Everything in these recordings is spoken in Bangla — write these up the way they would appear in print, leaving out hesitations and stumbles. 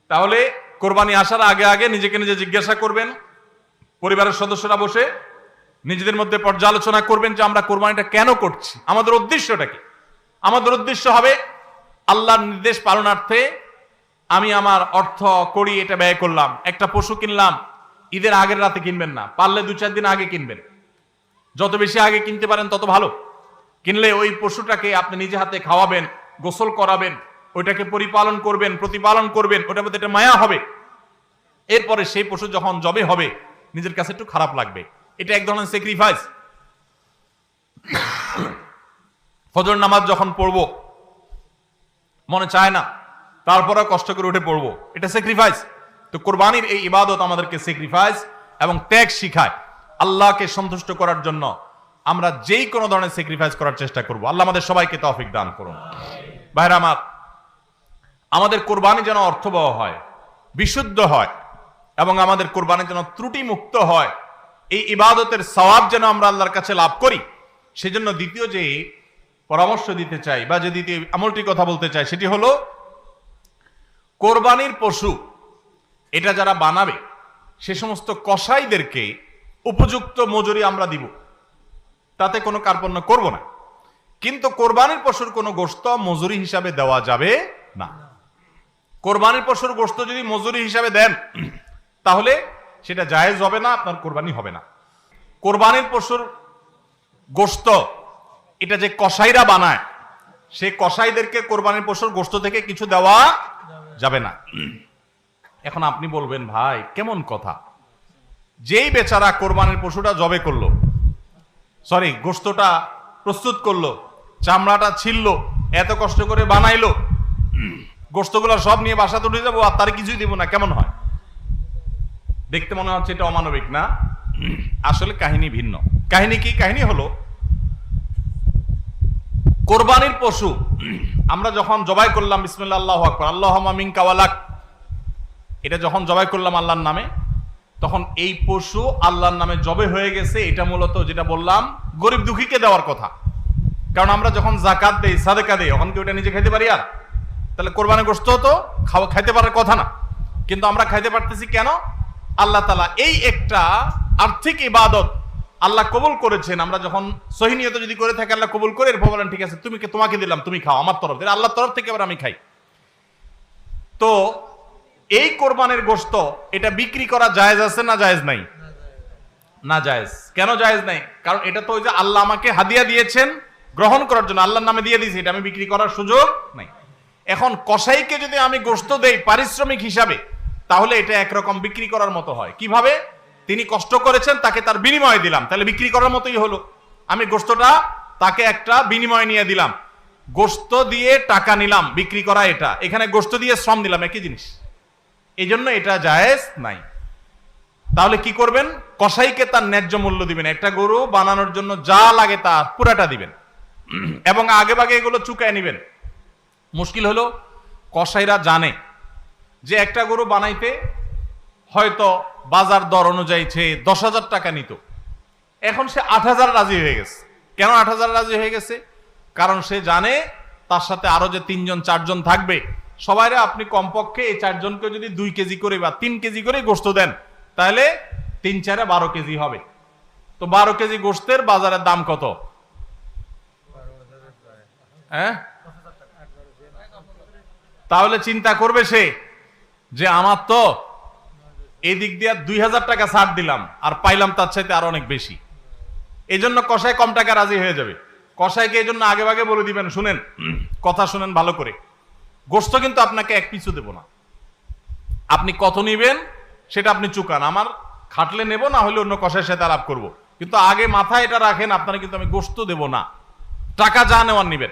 তাহলে কোরবানি আসার আগে আগে নিজেকে নিজে জিজ্ঞাসা করবেন, পরিবারের সদস্যরা বসে নিজেদের মধ্যে পর্যালোচনা করবেন যে আমরা কোরবানিটা কেন করছি, আমাদের উদ্দেশ্যটা কি। আমাদের উদ্দেশ্য হবে আল্লাহর নির্দেশ পালনার্থে আমি আমার অর্থ করি এটা ব্যয় করলাম। একটা পশু কিনলাম, ঈদের আগের রাতে কিনবেন না, পারলে 2-4 দিন আগে কিনবেন। যত বেশি আগে কিনতে পারেন তত ভালো। কিনলে ওই পশুটাকে আপনি নিজে হাতে খাওয়াবেন, গোসল করাবেন, ওইটাকে পরিপালন করবেন, প্রতিপালন করবেন, ওটার মধ্যে একটা মায়া হবে। এরপরে সেই পশু যখন জবে হবে নিজের কাছে একটু খারাপ লাগবে। এটা এক ধরনের স্যাক্রিফাইস। ফজর নামাজ যখন পড়বো মনে চায় না, তারপরে কষ্ট করে উঠে পড়বো, এটা স্যাক্রিফাইস। তো কোরবানির এই ইবাদত আমাদেরকে স্যাক্রিফাইস এবং ত্যাগ শিখায়। আল্লাহকে সন্তুষ্ট করার জন্য আমরা যেই কোনো ধরনের স্যাক্রিফাইস করার চেষ্টা করব। আল্লাহ আমাদের সবাইকে তৌফিক দান করুন। ভাইরা আমার, আমাদের কোরবানি যেন অর্থবহ হয়, বিশুদ্ধ হয় এবং আমাদের কোরবানি যেন ত্রুটি মুক্ত হয়, এই ইবাদতের সওয়াব যেন আমরা আল্লাহর কাছে লাভ করি, সেজন্য দ্বিতীয় যে পরামর্শ দিতে চাই বা যে দ্বিতীয় আমলটি কথা বলতে চাই সেটি হলো কোরবানির পশু এটা যারা বানাবে সে সমস্ত কসাইদেরকে উপযুক্ত মজুরি আমরা দিব, তাতে কোনো কার্পণ্য করব না। কিন্তু কোরবানির পশুর কোনো গোশত মজুরি হিসাবে দেওয়া যাবে না। কোরবানির পশুর গোশত যদি মজুরি হিসাবে দেন তাহলে সেটা জায়েজ হবে না, আপনার কোরবানি হবে না। কোরবানির পশুর গোশত এটা যে কসাইরা বানায়, সেই কসাইদেরকে কোরবানির পশুর গোশত থেকে কিছু দেওয়া যাবে না। এখন আপনি বলবেন, ভাই কেমন কথা, যেই বেচারা কোরবানির পশুটা জবে করলো, সরি গোশতটা প্রস্তুত করলো, চামড়াটা ছিললো, এত কষ্ট করে বানাইলো, গোশতগুলো সব নিয়ে বাসাতে উঠে যাবো আর তার কিছুই দিব না, কেমন হয়? দেখতে মনে হচ্ছে এটা অমানবিক না? আসলে কাহিনী ভিন্ন। কাহিনী কি? কাহিনী হলো কোরবানির পশু আমরা যখন জবাই করলাম, বিসমিল্লাহ আল্লাহু আকবার, আল্লাহুম্মা মিনকা ওয়ালাক, এটা যখন জবাই করলাম আল্লাহর নামে, তখন এই পশু আল্লাহর নামে জবে হয়ে গেছে। এটা মূলত যেটা বললাম গরিব দুঃখীকে দেওয়ার কথা। কারণ আমরা যখন যাকাত দেই, সাদেকা দেই, তখন কি ওটা নিজে খেতে পারি? আর তাহলে কোরবানির গোশত তো খাইতে পারার কথা না, কিন্তু আমরা খাইতে পারতেছি কেন? আল্লাহ তাআলা এই একটা আর্থিক ইবাদত আল্লাহ কবুল করেছেন। আমরা যখন সহি নিয়ত যদি করে থাকি আল্লাহ কবুল করে, এরপর বলেন ঠিক আছে তোমাকে দিলাম, তুমি খাও আমার তরফ থেকে, আল্লাহর তরফ থেকে আবার আমি খাই। তো এই কোরবানির গোশত এটা বিক্রি করা জায়েজ আছে না জায়েজ নাই? না জায়েজ। কেন জায়েজ নাই? কারণ এটা তো ওই যে আল্লাহ আমাকে হাদিয়া দিয়েছেন গ্রহণ করার জন্য, আল্লাহর নামে দিয়ে দিয়েছি, এটা আমি বিক্রি করার সুযোগ নাই। এখন কসাইকে যদি আমি গোশত দেই পারিশ্রমিক হিসাবে, তাহলে এটা একরকম বিক্রি করার মতো হয়। কিভাবে? তিনি কষ্ট করেছেন, তাকে তার বিনিময় দিলাম, তাহলে বিক্রি করার মতোই হলো। আমি গোশতটা তাকে একটা বিনিময় নিয়ে দিলাম, গোশত দিয়ে টাকা নিলাম, বিক্রি করা এটা, এখানে গোশত দিয়ে শ্রম দিলাম, একই জিনিস। এই জন্য এটা জায়েজ নাই। তাহলে কি করবেন? কসাইকে তার ন্যায্য মূল্য দিবেন। একটা গরু বানানোর জন্য যা লাগে তার পুরাটা দিবেন এবং আগে ভাগে এগুলো চুকায় নিবেন। মুশকিল হলো কসাইরা জানে যে একটা গরু বানাইতে হয়তো বাজার দর অনুযায়ী সে 10,000 টাকা নিত, এখন সে 8,000 রাজি হয়ে গেছে। কেন 8,000 রাজি হয়ে গেছে? কারণ সে জানে তার সাথে আরো যে 3-4 জন থাকবে, সবাইরে আপনি কমপক্ষে এই 4 জনকে যদি 2 কেজি করে বা 3 কেজি করে গোশত দেন, তাহলে 3-4 12 কেজি হবে। তো 12 কেজি গোশতের বাজারের দাম কত? হ্যাঁ, তাহলে চিন্তা করবে সে যে আমার তো এই দিক দিয়ে 2,000 টাকা ছাড় দিলাম আর পাইলাম তার চাইতে আরো অনেক বেশি। এই জন্য কসাই কম টাকা রাজি হয়ে যাবে। কসাইকে এই জন্য আগে ভাগে বলে দিবেন, শুনেন, কথা শুনেন ভালো করে, গোশত কিন্তু আপনাকে এক পিছু দেব না, আপনি কত নিবেন সেটা আপনি চুকান, আমার খাটলে নেব, না হলে অন্য কসাইয়ের সাথে আলাপ করব, কিন্তু আগে মাথায় এটা রাখেন আপনারা কিন্তু আমি গোশত দেব না, টাকা যা নেওয়ার নিবেন।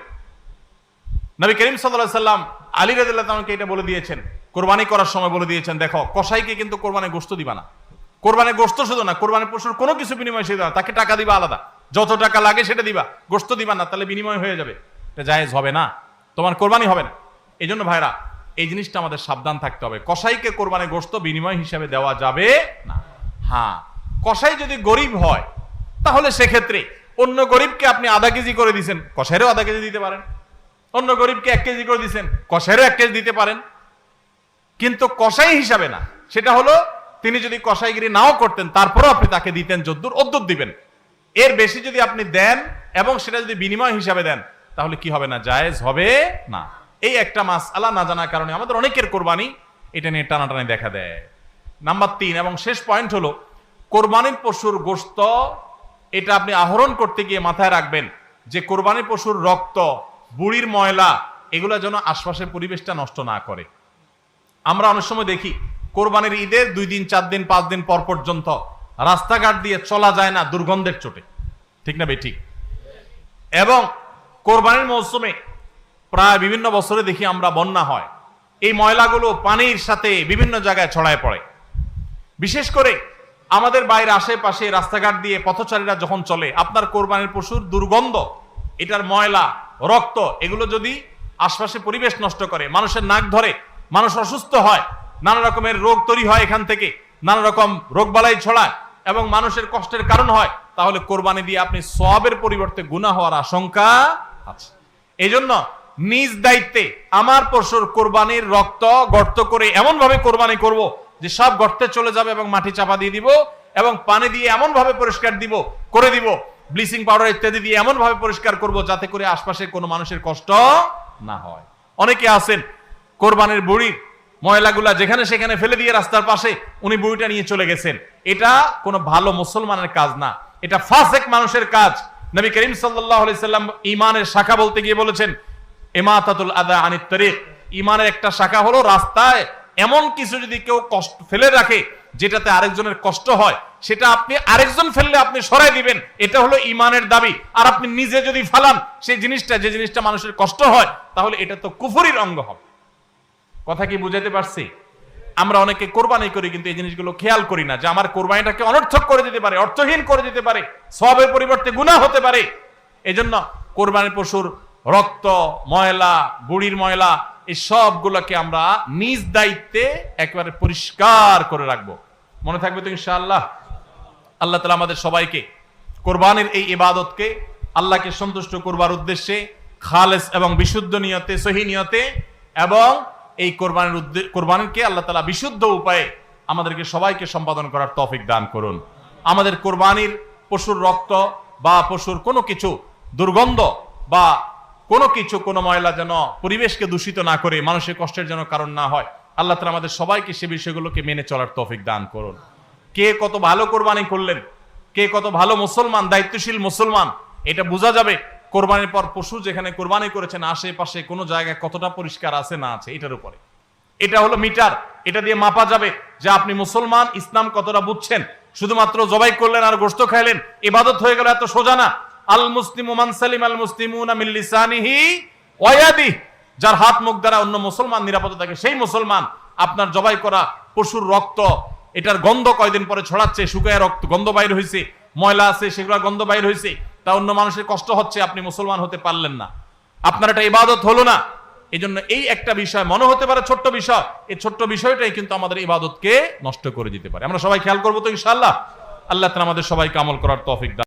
নবী করিম সাল্লাল্লাহু আলাইহি সাল্লাম আলী রাদিয়াল্লাহু তাআলাকে এটা বলে দিয়েছেন, কোরবানি করার সময় বলে দিয়েছেন, দেখো কসাইকে কিন্তু কোরবানির গোশত দিবা না। কোরবানির গোশত শুধু না, কোরবানির পশুর কোনো কিছু বিনিময় সে দিবা না, তাকে টাকা দিবা আলাদা, যত টাকা লাগে সেটা দিবা, গোশত দিবা না, তাহলে বিনিময় হয়ে যাবে, এটা জায়েজ হবে না, তোমার কোরবানি হবে না। এই জন্য ভাইরা এই জিনিসটা আমাদের সাবধান থাকতে হবে, কসাইকে কোরবানির গোশত বিনিময় হিসাবে দেওয়া যাবে না। হ্যাঁ, কসাই যদি গরিব হয় তাহলে সেক্ষেত্রে অন্য গরিবকে আপনি আধা কেজি করে দিচ্ছেন, কসাইরও আধা কেজি দিতে পারেন, অন্য গরিবকে 1 কেজি করে দিচ্ছেন, কসাইরও 1 কেজি দিতে পারেন। কিন্তু কসাই হিসাবে না। সেটা হলো তিনি যদি কসাইগিরি নাও করতেন তারপরেও আপনি তাকে দিতেন যদ্দুর অদ্দুর দিবেন। এর বেশি যদি আপনি দেন এবং সেটা যদি বিনিময় হিসাবে দেন তাহলে কি হবে না, জায়েজ হবে না। এই একটা মাসআলা না জানার কারণে আমাদের অনেকের কোরবানি এটা নিয়ে টানাটানি দেখা দেয়। নাম্বার 3 এবং শেষ পয়েন্ট হলো কোরবানির পশুর গোশত এটা আপনি আহরণ করতে গিয়ে মাথায় রাখবেন যে কোরবানির পশুর রক্ত, বুড়ির ময়লা এগুলো যেন আশপাশের পরিবেশটা নষ্ট না করে। আমরা অনেক সময় দেখি কোরবানির ঈদের 2 দিন 4 দিন 5 দিন পর পর্যন্ত রাস্তাঘাট দিয়ে চলা যায় না দুর্গন্ধের চোটে, ঠিক না বেঠিক? এবং কোরবানির মৌসুমে প্রায় বিভিন্ন বছরে দেখি আমরা বন্যা হয়, এই ময়লাগুলো পানির সাথে বিভিন্ন জায়গায় ছড়ায় পড়ে। বিশেষ করে আমাদের বাইরে আশেপাশে রাস্তাঘাট দিয়ে পথচারীরা যখন চলে, আপনার কোরবানির পশুর দুর্গন্ধ, এটার ময়লা, রক্ত এগুলো যদি আশপাশে পরিবেশ নষ্ট করে, মানুষের নাক ধরে, মানুষ অসুস্থ হয়, নানা রকমের রোগ তৈরি হয়, এখান থেকে নানা রকম রোগবালাই ছড়ায় এবং মানুষের কষ্টের কারণ হয়, তাহলে কোরবানি দিয়ে আপনি সওয়াবের পরিবর্তে গুনাহ হওয়ার আশঙ্কা আছে। এই জন্য নিজ দায়িত্বে আমার পশুর কোরবানির রক্ত গর্ত করে এমন ভাবে কোরবানি করব যে সব গর্তে চলে যাবে এবং মাটি চাপা দিয়ে দিব এবং পানি দিয়ে এমন ভাবে পরিষ্কার করে দিব, ব্লিচিং পাউডার ইত্যাদি দিয়ে এমন ভাবে পরিষ্কার করব যাতে করে আশপাশে কোনো মানুষের কষ্ট না হয়। অনেকে আছেন কোরবানির বুড়ির ময়লাগুলা যেখানে সেখানে ফেলে দিয়ে রাস্তার পাশে উনি বুড়িটা নিয়ে চলে গেছেন। এটা কোনো ভালো মুসলমানের কাজ না, এটা ফাসেক মানুষের কাজ। নবী করিম সাল্লাল্লাহু আলাইহি সাল্লাম ঈমানের শাখা বলতে গিয়ে বলেছেন ইমাতাতুল আযা আনিত তারিক, ঈমানের একটা শাখা হলো রাস্তায় এমন কিছু যদি কেউ কষ্ট ফেলে রাখে যেটাতে আরেকজনের কষ্ট হয়, সেটা আপনি আরেকজন ফেললে আপনি সরাই দিবেন, এটা হলো ঈমানের দাবি। আর আপনি নিজে যদি ফালান সেই জিনিসটা, যে জিনিসটা মানুষের কষ্ট হয়, তাহলে এটা তো কুফরির অঙ্গ হবে। কথা কি বুঝাতে পারছি? আমরা অনেকে কোরবানি করি কিন্তু এই জিনিসগুলো খেয়াল করি না যে আমার কোরবানিটাকে অনর্থক করে দিতে পারে, অর্থহীন করে দিতে পারে, সওয়াবের পরিবর্তে গুনাহ হতে পারে। এজন্য কোরবানির পশুর রক্ত, ময়লা, বুড়ির ময়লা এই সবগুলোকে আমরা নিজ দায়িত্বে একেবারে পরিষ্কার করে রাখবো। মনে থাকবে তো ইনশাআল্লাহ? আল্লাহ তাআলা আমাদের সবাইকে কোরবানির এই ইবাদতকে আল্লাহকে সন্তুষ্ট করবার উদ্দেশ্যে খালেস এবং বিশুদ্ধ নিয়তে, সহি নিয়তে এবং এই কোরবানিকে আল্লাহ তাআলা বিশুদ্ধ উপায়ে আমাদেরকে সবাইকে সম্পাদন করার তৌফিক দান করুন। আমাদের কোরবানির পশুর রক্ত বা পশুর কোনো কিছু দুর্গন্ধ বা কোনো কিছু, কোনো ময়লা যেন পরিবেশকে দূষিত না করে, মানুষের কষ্টের যেন কারণ না হয়। আল্লাহ তাআলা আমাদের সবাইকে সে বিষয়গুলোকে মেনে চলার তৌফিক দান করুন। কে কত ভালো কোরবানি করলেন, কে কত ভালো মুসলমান, দায়িত্বশীল মুসলমান, এটা বোঝা যাবে কোরবানির পর পশু যেখানে কোরবানি করেছেন আশেপাশে কোনো জায়গায় কতটা পরিষ্কার আছে না আছে, এটার উপরে। এটা হলো মিটার, এটা দিয়ে মাপা যাবে যে আপনি মুসলমান, ইসলাম কতটা বুঝছেন। শুধুমাত্র জবাই করলেন আর গোশত খাইলেন ইবাদত হয়ে গেল, এত সোজা না। আল মুসলিমু মান সালিম আল মুসলিমুনা মিন লিসানিহি ওয়া ইয়াদিহি, যার হাত মুখ দ্বারা অন্য মুসলমান নিরাপদ থাকে সেই মুসলমান। আপনার জবাই করা পশুর রক্ত, এটার গন্ধ কয়দিন পরে ছড়াচ্ছে, শুকায় রক্ত গন্ধ বাইর হয়েছে, ময়লা আছে সেগুলোর গন্ধ বাইর হয়েছে, তা অন্য মানুষের কষ্ট হচ্ছে, আপনি মুসলমান হতে পারলেন না, আপনার এটা ইবাদত হলো না। এই জন্য এই একটা বিষয় মনে হতে পারে ছোট্ট বিষয়, এই ছোট্ট বিষয়টাই কিন্তু আমাদের ইবাদতকে নষ্ট করে দিতে পারে। আমরা সবাই খেয়াল করবো তো ইনশাআল্লাহ? আল্লাহ তাআলা আমাদের সবাইকে আমল করার তৌফিক দান